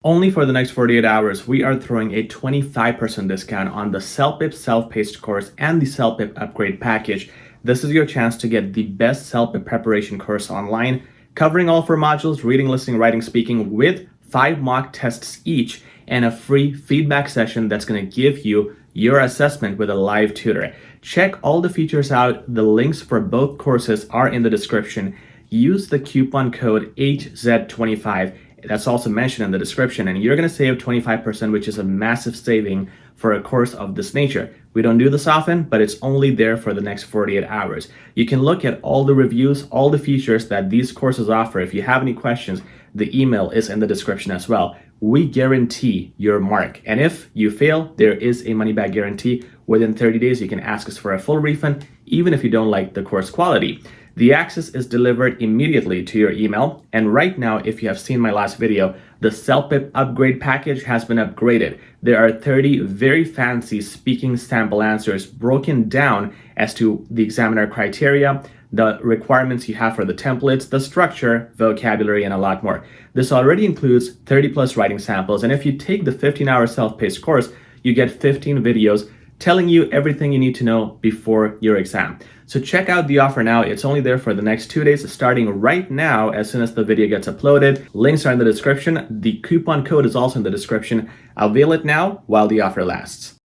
Only for the next 48 hours, we are throwing a 25% discount on the CELPIP self-paced course and the CELPIP upgrade package. This is your chance to get the best CELPIP preparation course online, covering all 4 modules, reading, listening, writing, speaking, with 5 mock tests each and a free feedback session that's going to give you your assessment with a live tutor. Check all the features out. The links for both courses are in the description. Use the coupon code HZad25. That's also mentioned in the description, and you're going to save 25%, which is a massive saving for a course of this nature. We don't do this often, but it's only there for the next 48 hours. You can look at all the reviews, all the features that these courses offer. If you have any questions, the email is in the description as well. We guarantee your mark, and if you fail, there is a money-back guarantee. Within 30 days, you can ask us for a full refund, even if you don't like the course quality. The access is delivered immediately to your email, and right now, if you have seen my last video, the CELPIP upgrade package has been upgraded. There are 30 very fancy speaking sample answers broken down as to the examiner criteria, the requirements you have for the templates, the structure, vocabulary, and a lot more. This already includes 30 plus writing samples, and if you take the 15-hour self-paced course, you get 15 videos telling you everything you need to know before your exam. So check out the offer now. It's only there for the next 2 days, starting right now as soon as the video gets uploaded. Links are in the description. The coupon code is also in the description. Avail it now while the offer lasts.